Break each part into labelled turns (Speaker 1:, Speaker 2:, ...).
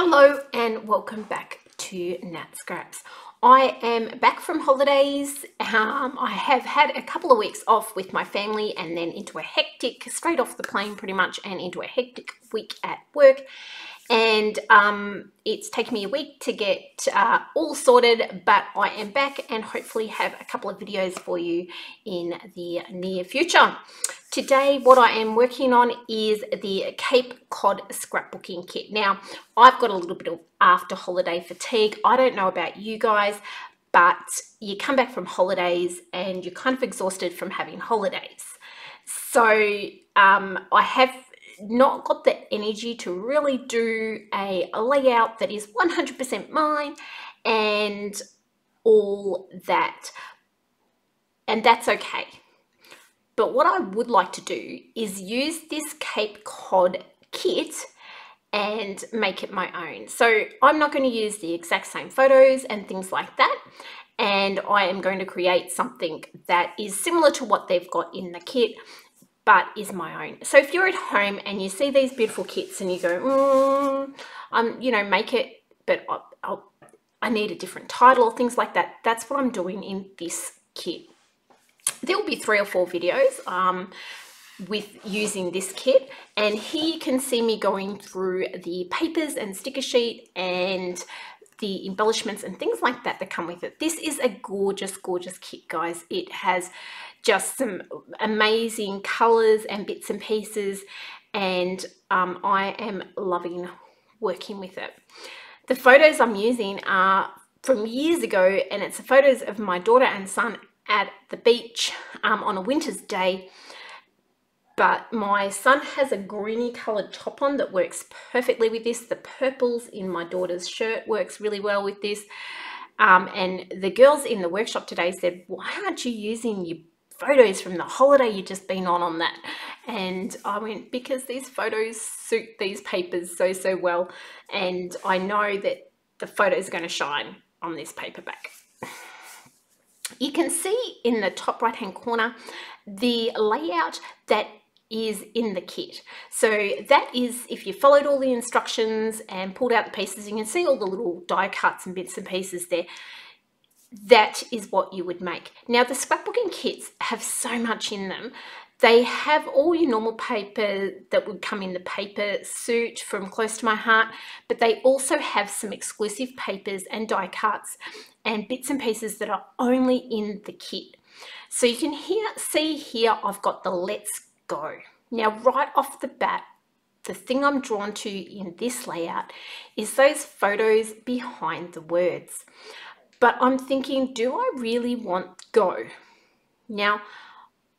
Speaker 1: Hello and welcome back to Nat Scraps. I am back from holidays. I have had a couple of weeks off with my family and then into a hectic, straight off the plane pretty much, and into a hectic week at work. And it's taken me a week to get all sorted, but I am back and hopefully have a couple of videos for you in the near future. Today, what I am working on is the Cape Cod scrapbooking kit. Now, I've got a little bit of after holiday fatigue. I don't know about you guys, but you come back from holidays and you're kind of exhausted from having holidays. So I have not got the energy to really do a layout that is 100% mine and all that, and that's okay. But what I would like to do is use this Cape Cod kit and make it my own. So I'm not going to use the exact same photos and things like that, and I am going to create something that is similar to what they've got in the kit, but is my own. So if you're at home and you see these beautiful kits and you go, make it, but I need a different title or things like that, that's what I'm doing in this kit. There will be 3 or 4 videos with using this kit, and here you can see me going through the papers and sticker sheet and the embellishments and things like that that come with it. This is a gorgeous, gorgeous kit, guys. It has just some amazing colors and bits and pieces, and I am loving working with it. The photos I'm using are from years ago, and it's photos of my daughter and son at the beach on a winter's day. But my son has a greeny coloured top on that works perfectly with this. The purples in my daughter's shirt works really well with this. And the girls in the workshop today said, why aren't you using your photos from the holiday you've just been on that? And I went, because these photos suit these papers so well. And I know that the photos are going to shine on this paperback. You can see in the top right hand corner the layout that is in the kit. So that is, if you followed all the instructions and pulled out the pieces, you can see all the little die cuts and bits and pieces there. That is what you would make. Now, the scrapbooking kits have so much in them. They have all your normal paper that would come in the paper suit from Close to My Heart, but they also have some exclusive papers and die cuts and bits and pieces that are only in the kit. So you can see here I've got the Let's Go. Now, right off the bat, the thing I'm drawn to in this layout is those photos behind the words. But I'm thinking, do I really want go? Now,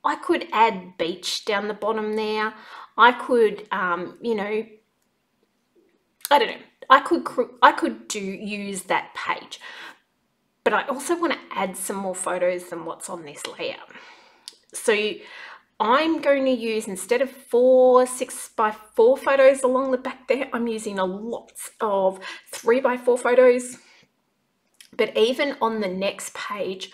Speaker 1: I could add beach down the bottom there. I could, I don't know. I could use that page, but I also want to add some more photos than what's on this layout. So I'm going to use, instead of 4 6x4 photos along the back there, I'm using a lot of 3x4 photos. But even on the next page,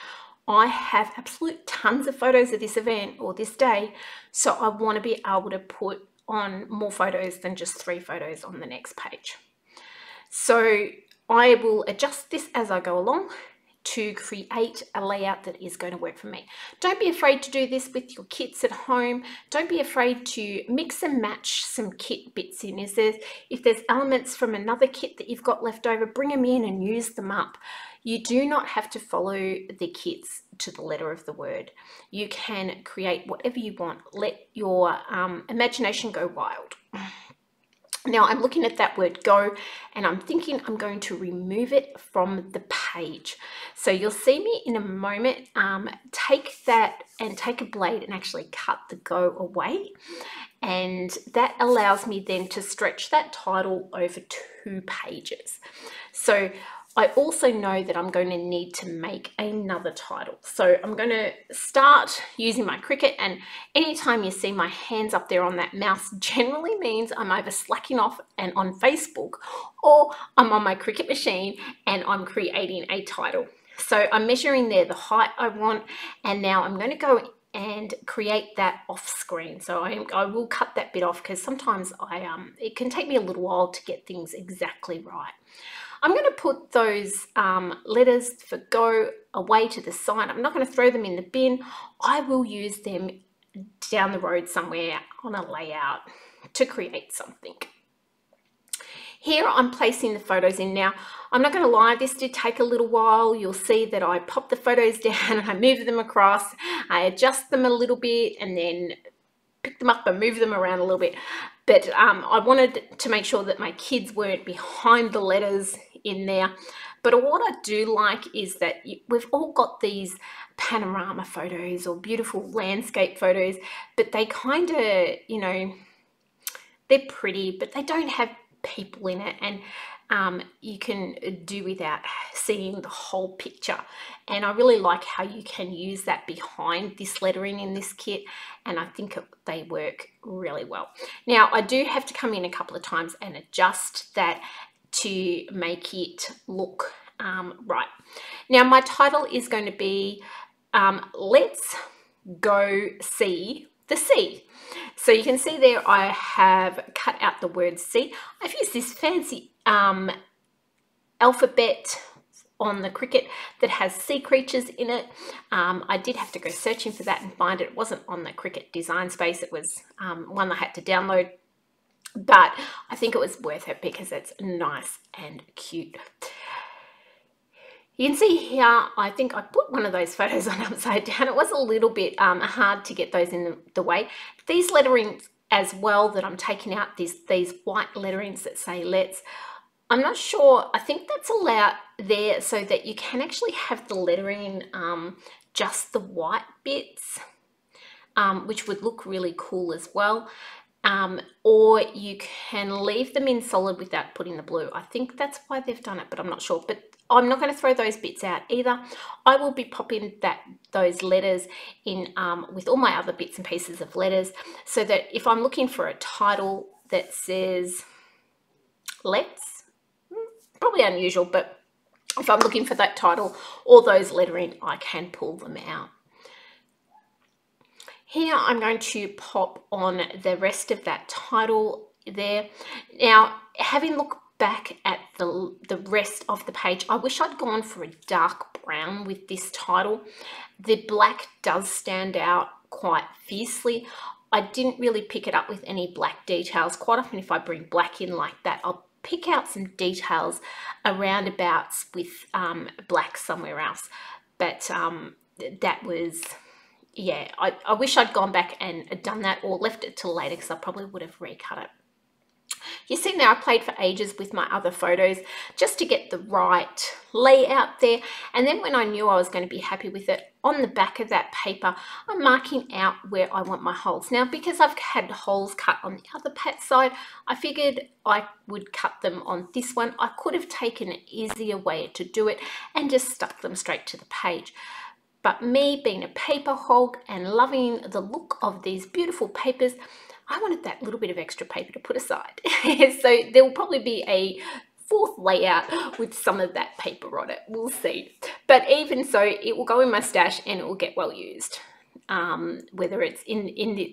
Speaker 1: I have absolute tons of photos of this event or this day. So I want to be able to put on more photos than just 3 photos on the next page. So I will adjust this as I go along to create a layout that is going to work for me. Don't be afraid to do this with your kits at home. Don't be afraid to mix and match some kit bits in. If there's elements from another kit that you've got left over, bring them in and use them up. You do not have to follow the kits to the letter of the word. You can create whatever you want. Let your imagination go wild. Now I'm looking at that word go, and I'm thinking I'm going to remove it from the page. So you'll see me in a moment take that and take a blade and actually cut the go away. And that allows me then to stretch that title over 2 pages. So I also know that I'm going to need to make another title. So I'm going to start using my Cricut, and anytime you see my hands up there on that mouse generally means I'm either slacking off and on Facebook, or I'm on my Cricut machine and I'm creating a title. So I'm measuring there the height I want, and now I'm going to go and create that off screen. So I will cut that bit off because sometimes it can take me a little while to get things exactly right. I'm going to put those letters for go away to the side. I'm not going to throw them in the bin. I will use them down the road somewhere on a layout to create something. Here I'm placing the photos in. Now, I'm not going to lie, this did take a little while. You'll see that I pop the photos down and I move them across. I adjust them a little bit and then pick them up and move them around a little bit. But I wanted to make sure that my kids weren't behind the letters in there. But what I do like is that we've all got these panorama photos or beautiful landscape photos, but they kind of, you know, they're pretty, but they don't have people in it, and you can do without seeing the whole picture. And I really like how you can use that behind this lettering in this kit, and I think they work really well. Now, I do have to come in a couple of times and adjust that to make it look right. Now, my title is going to be Let's Go See the Sea. So you can see there I have cut out the word sea. I've used this fancy alphabet on the Cricut that has sea creatures in it. I did have to go searching for that and find it. It wasn't on the Cricut Design Space. It was one I had to download, but I think it was worth it because it's nice and cute. You can see here, I think I put one of those photos on upside down. It was a little bit hard to get those in the way. These letterings as well that I'm taking out, these white letterings that say let's, I'm not sure, I think that's allowed there so that you can actually have the lettering, just the white bits, which would look really cool as well. Or you can leave them in solid without putting the blue. I think that's why they've done it, but I'm not sure. But I'm not going to throw those bits out either. I will be popping those letters in with all my other bits and pieces of letters, so that if I'm looking for a title that says let's, probably unusual, but if I'm looking for that title or those lettering, I can pull them out. Here I'm going to pop on the rest of that title there. Now, having looked back at the rest of the page, I wish I'd gone for a dark brown with this title. The black does stand out quite fiercely. I didn't really pick it up with any black details. Quite often if I bring black in like that, I'll pick out some details around abouts with black somewhere else. But that was, yeah, I wish I'd gone back and done that or left it till later, because I probably would have recut it. You see now I played for ages with my other photos just to get the right layout there. And then when I knew I was going to be happy with it, on the back of that paper, I'm marking out where I want my holes. Now, because I've had holes cut on the other side, I figured I would cut them on this one. I could have taken an easier way to do it and just stuck them straight to the page. But me being a paper hog and loving the look of these beautiful papers, I wanted that little bit of extra paper to put aside. So there will probably be a fourth layout with some of that paper on it. We'll see. But even so, it will go in my stash and it will get well used, whether it's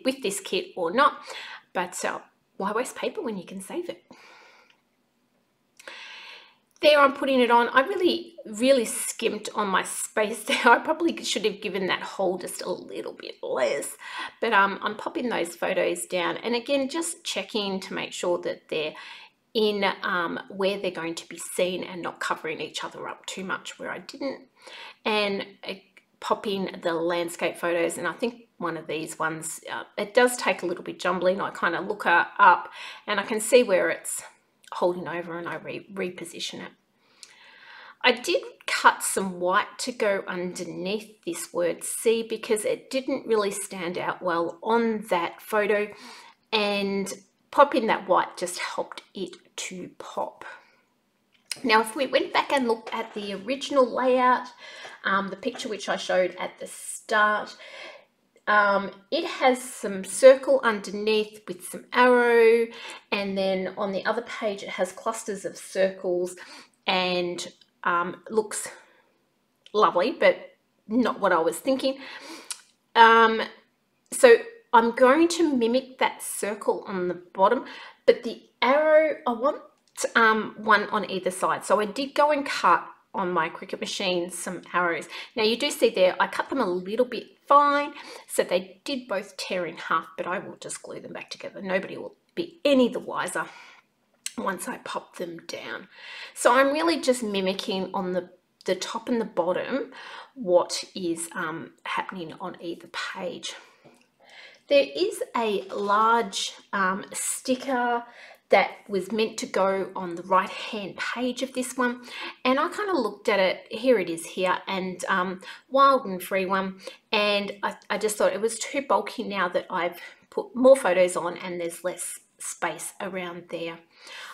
Speaker 1: with this kit or not. But why waste paper when you can save it? There I'm putting it on. I really skimped on my space there. I probably should have given that hole just a little bit less. But I'm popping those photos down. And again, just checking to make sure that they're in where they're going to be seen and not covering each other up too much where I didn't. And pop in the landscape photos. And I think one of these ones, it does take a little bit jumbling. I kind of look up and I can see where it's holding over and I reposition it. I did cut some white to go underneath this word see because it didn't really stand out well on that photo, and popping that white just helped it to pop. Now, if we went back and looked at the original layout, the picture which I showed at the start, it has some circle underneath with some arrow, and then on the other page it has clusters of circles and looks lovely, but not what I was thinking. So I'm going to mimic that circle on the bottom, but the arrow, I want one on either side. So I did go and cut on my Cricut machine some arrows. Now you do see there, I cut them a little bit fine, so they did both tear in half, but I will just glue them back together. Nobody will be any the wiser once I pop them down. So I'm really just mimicking on the top and the bottom what is happening on either page. There is a large sticker that was meant to go on the right hand page of this one, and I kind of looked at it, here it is here, and Wild and Free one, and I just thought it was too bulky now that I've put more photos on and there's less space around there.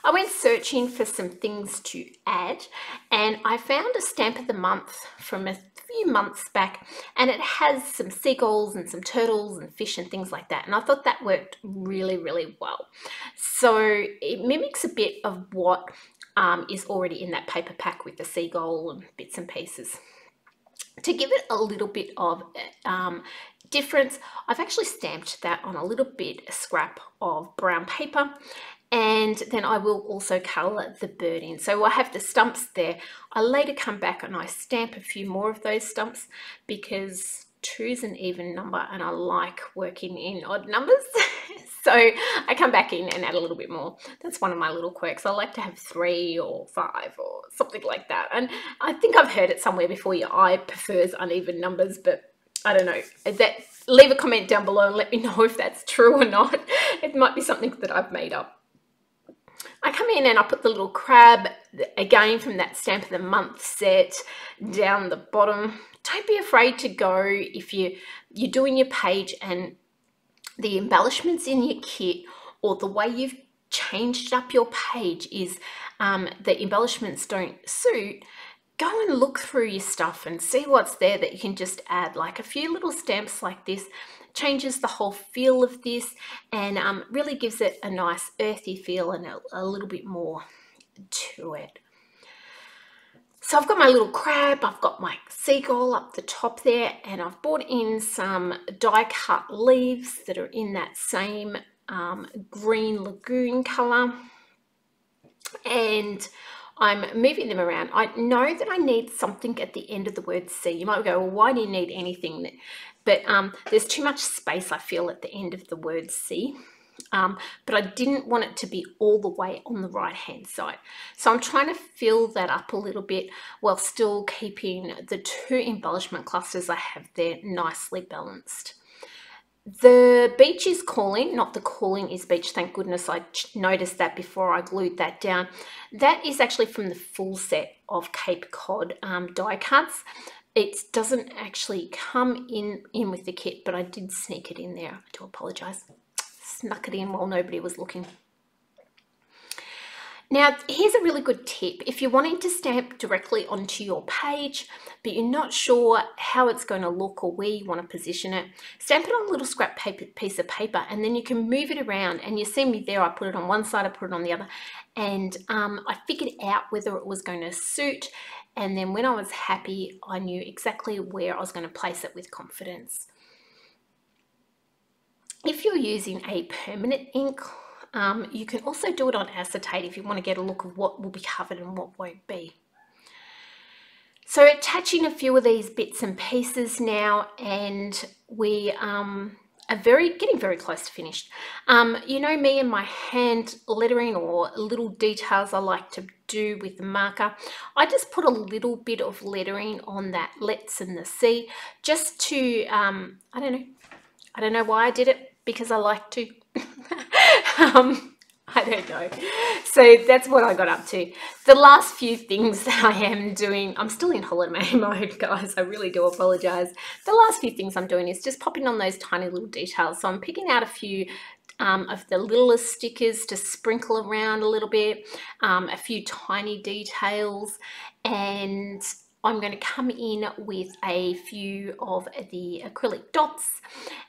Speaker 1: I went searching for some things to add, and I found a stamp of the month from a few months back, and it has some seagulls and some turtles and fish and things like that, and I thought that worked really, really well. So it mimics a bit of what is already in that paper pack with the seagull and bits and pieces. To give it a little bit of difference, I've actually stamped that on a little bit of scrap of brown paper, and then I will also colour the bird in. So I have the stumps there. I later come back and I stamp a few more of those stumps because 2 is an even number and I like working in odd numbers. So I come back in and add a little bit more. That's one of my little quirks. I like to have 3 or 5 or something like that. And I think I've heard it somewhere before, your eye prefers uneven numbers, but I don't know. Leave a comment down below and let me know if that's true or not. It might be something that I've made up. I come in and I put the little crab, again from that Stamp of the Month set, down the bottom. Don't be afraid to go if you're doing your page and the embellishments in your kit or the way you've changed up your page is the embellishments don't suit. Go and look through your stuff and see what's there that you can just add. Like a few little stamps like this changes the whole feel of this and really gives it a nice earthy feel and a little bit more to it. So I've got my little crab, I've got my seagull up the top there, and I've brought in some die cut leaves that are in that same green lagoon colour, and I'm moving them around. I know that I need something at the end of the word C. You might go, well, why do you need anything? But there's too much space, I feel, at the end of the word C. But I didn't want it to be all the way on the right hand side. So I'm trying to fill that up a little bit while still keeping the 2 embellishment clusters I have there nicely balanced. The beach is calling, not the calling is beach, thank goodness I noticed that before I glued that down. That is actually from the full set of Cape Cod die cuts. It doesn't actually come in with the kit, but I did sneak it in there. I do apologise. Snuck it in while nobody was looking. Now, here's a really good tip. If you're wanting to stamp directly onto your page, but you're not sure how it's going to look or where you want to position it, stamp it on a little scrap paper, piece of paper, and then you can move it around. And you see me there, I put it on one side, I put it on the other, and I figured out whether it was going to suit. And then when I was happy, I knew exactly where I was going to place it with confidence. If you're using a permanent ink, you can also do it on acetate if you want to get a look of what will be covered and what won't be. So attaching a few of these bits and pieces now, and we are getting very close to finished. You know me and my hand lettering or little details I like to do with the marker. I just put a little bit of lettering on that let's and the C just to, I don't know why I did it, because I like to. I don't know. So that's what I got up to. The last few things that I am doing, I'm still in holiday mode, guys. I really do apologise. The last few things I'm doing is just popping on those tiny little details. So I'm picking out a few of the littlest stickers to sprinkle around a little bit, a few tiny details, and I'm going to come in with a few of the acrylic dots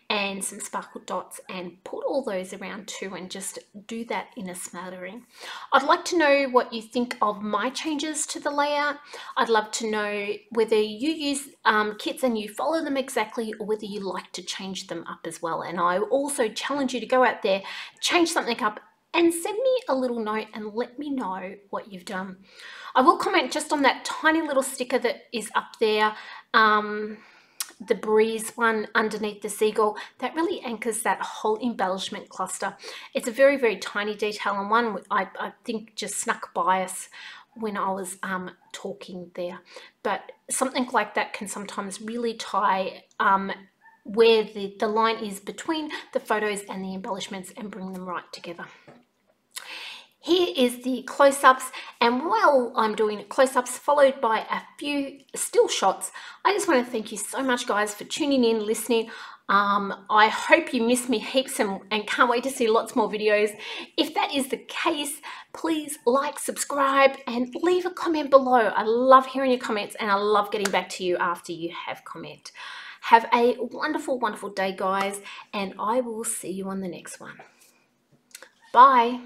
Speaker 1: and some sparkle dots and put all those around too, and just do that in a smattering. I'd like to know what you think of my changes to the layout. I'd love to know whether you use kits and you follow them exactly, or whether you like to change them up as well. And I also challenge you to go out there, change something up, and send me a little note and let me know what you've done. I will comment just on that tiny little sticker that is up there, the breeze one underneath the seagull. That really anchors that whole embellishment cluster. It's a very, very tiny detail, and one I think just snuck by us when I was talking there. But something like that can sometimes really tie where the line is between the photos and the embellishments and bring them right together. Here is the close-ups, and while I'm doing close-ups followed by a few still shots, I just want to thank you so much, guys, for tuning in, listening. I hope you miss me heaps and can't wait to see lots more videos. If that is the case, please like, subscribe, and leave a comment below. I love hearing your comments, and I love getting back to you after you have comment. Have a wonderful, wonderful day, guys, and I will see you on the next one. Bye.